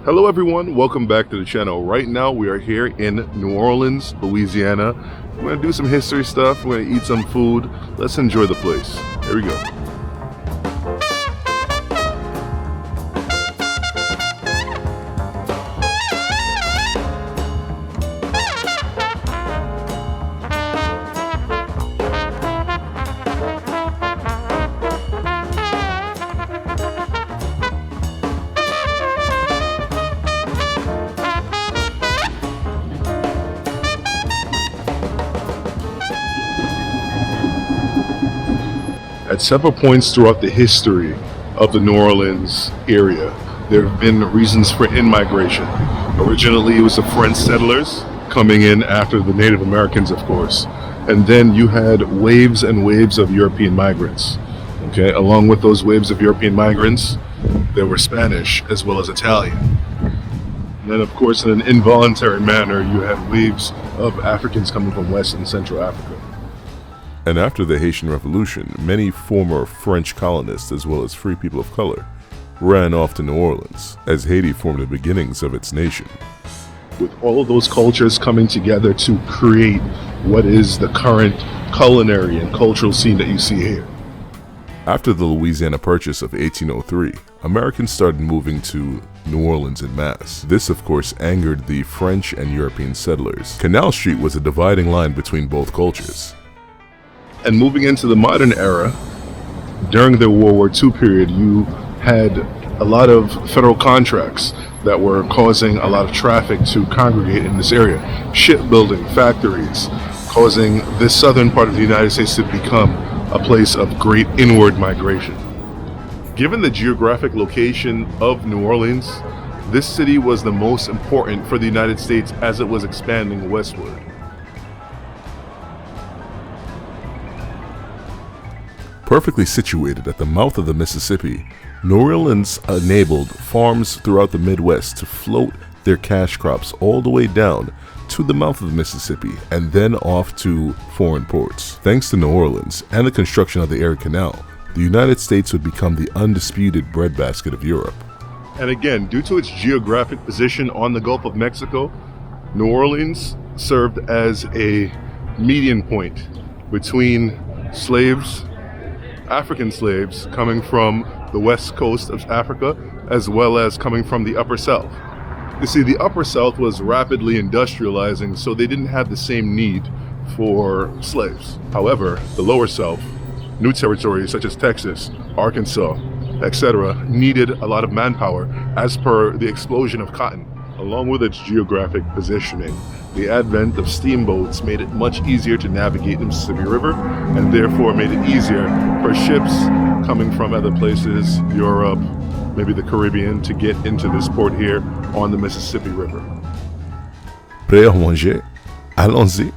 Hello everyone, welcome back to the channel. Right now we are here in New Orleans, Louisiana. We're going to do some history stuff, we're going to eat some food. Let's enjoy the place. Here we go. At several points throughout the history of the New Orleans area, there have been reasons for in-migration. Originally, it was the French settlers coming in after the Native Americans, of course. And then you had waves and waves of European migrants. Okay, along with those waves of European migrants, there were Spanish as well as Italian. And then, of course, in an involuntary manner, you had waves of Africans coming from West and Central Africa. And after the Haitian Revolution, many former French colonists as well as free people of color ran off to New Orleans as Haiti formed the beginnings of its nation. With all of those cultures coming together to create what is the current culinary and cultural scene that you see here. After the Louisiana Purchase of 1803, Americans started moving to New Orleans en masse. This, of course, angered the French and European settlers. Canal Street was a dividing line between both cultures. And moving into the modern era, during the World War II period, you had a lot of federal contracts that were causing a lot of traffic to congregate in this area. Shipbuilding, factories, causing this southern part of the United States to become a place of great inward migration. Given the geographic location of New Orleans, this city was the most important for the United States as it was expanding westward. Perfectly situated at the mouth of the Mississippi, New Orleans enabled farms throughout the Midwest to float their cash crops all the way down to the mouth of the Mississippi and then off to foreign ports. Thanks to New Orleans and the construction of the Erie Canal, the United States would become the undisputed breadbasket of Europe. And again, due to its geographic position on the Gulf of Mexico, New Orleans served as a median point between slaves, African slaves coming from the west coast of Africa, as well as coming from the Upper South. You see, the Upper South was rapidly industrializing, so they didn't have the same need for slaves. However, the Lower South, new territories such as Texas, Arkansas, etc., needed a lot of manpower as per the explosion of cotton. Along with its geographic positioning, the advent of steamboats made it much easier to navigate the Mississippi River, and therefore made it easier for ships coming from other places, Europe, maybe the Caribbean, to get into this port here on the Mississippi River. Prêt à manger? Allons-y.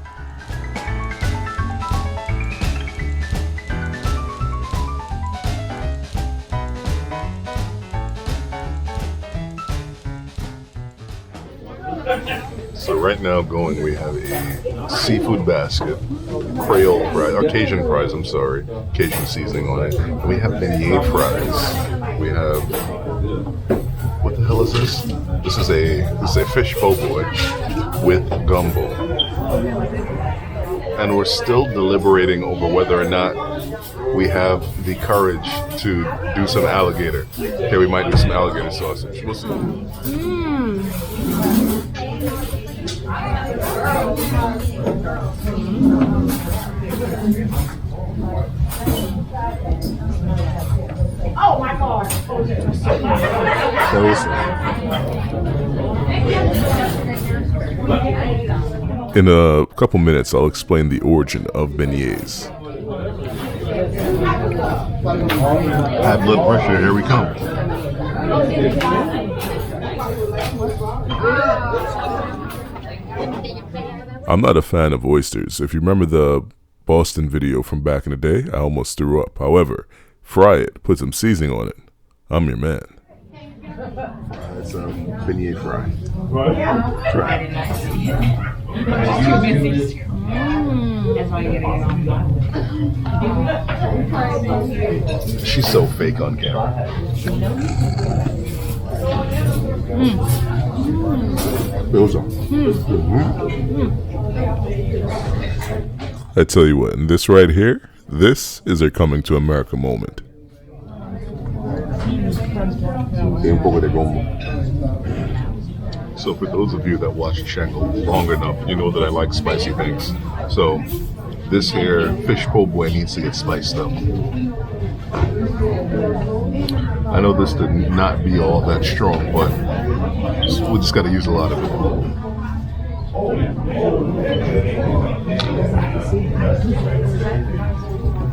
So right now going, we have a seafood basket, Creole fries, or Cajun fries, I'm sorry, Cajun seasoning on it. And we have beignet fries. We have, what the hell is this? This is a fish po' boy with gumbo. And we're still deliberating over whether or not we have the courage to do some alligator. Okay, we might do some alligator sausage. We'll see. Oh my God! In a couple minutes, I'll explain the origin of beignets. High blood pressure, here we come. I'm not a fan of oysters. If you remember the Boston video from back in the day, I almost threw up. However, fry it, put some seasoning on it. I'm your man. It's a beignet fry. Try. She's so fake on camera. I tell you what, and this right here, this is their coming to America moment. So for those of you that watch Shango long enough, you know that I like spicy things. So this here fish po' boy needs to get spiced up. I know this did not be all that strong, but we just got to use a lot of it.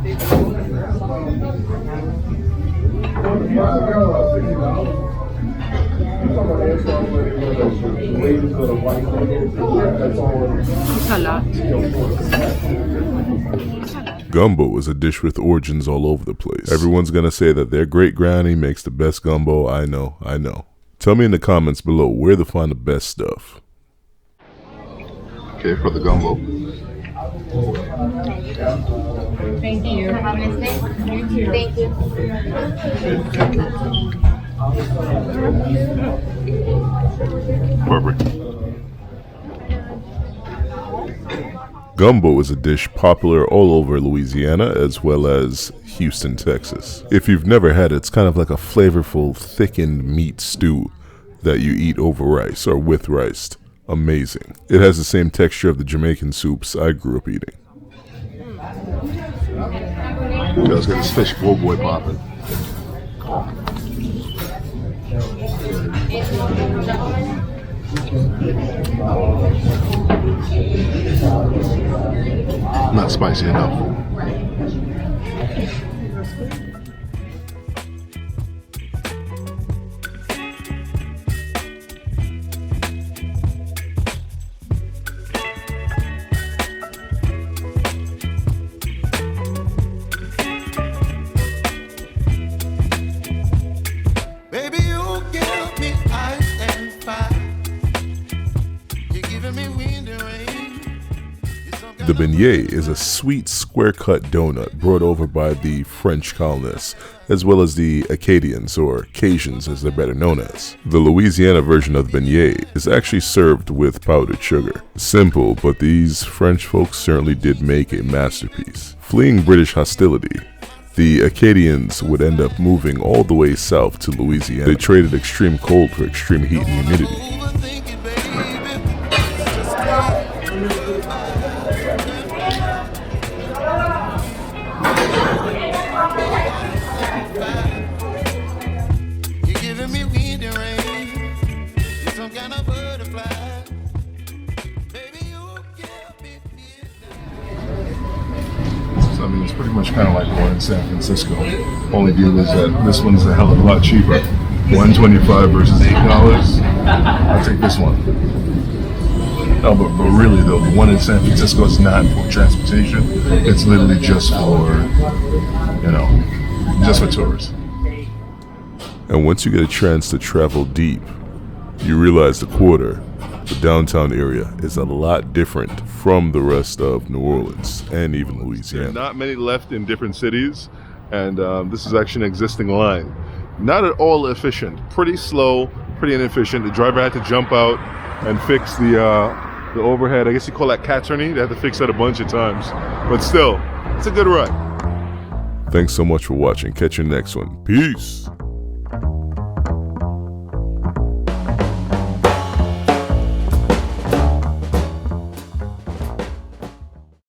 It's a lot. Gumbo is a dish with origins all over the place. Everyone's gonna say that their great granny makes the best gumbo. I know. Tell me in the comments below where to find the best stuff. Okay, for the gumbo. Thank you. Thank you. Perfect. Gumbo is a dish popular all over Louisiana as well as Houston, Texas. If you've never had it, it's kind of like a flavorful, thickened meat stew that you eat over rice or with rice. Amazing. It has the same texture of the Jamaican soups I grew up eating. Let's get this fish po' boy popping. Not spicy enough. Baby, you give me ice and fire. You're giving me wind and rain. The beignet is a sweet square-cut donut brought over by the French colonists, as well as the Acadians, or Cajuns as they're better known as. The Louisiana version of the beignet is actually served with powdered sugar. Simple, but these French folks certainly did make a masterpiece. Fleeing British hostility, the Acadians would end up moving all the way south to Louisiana. They traded extreme cold for extreme heat and humidity. Overthink it, baby. You're giving me wind and rain. You're some kind of butterfly. Baby, you give me So, I mean, it's pretty much kind of like the one in San Francisco. Only deal is that this one's a hell of a lot cheaper. $1.25 versus $8. I'll take this one. No, but really though, the one in San Francisco is not for transportation. It's literally just for, just for tourists. And once you get a chance to travel deep, you realize the quarter, the downtown area, is a lot different from the rest of New Orleans and even There are Louisiana. not many left in different cities, and this is actually an existing line. Not at all efficient, pretty slow, pretty inefficient. The driver had to jump out and fix the overhead. I guess you call that cat turning. They had to fix that a bunch of times, but still, it's a good ride. Thanks so much for watching. Catch you next one. Peace.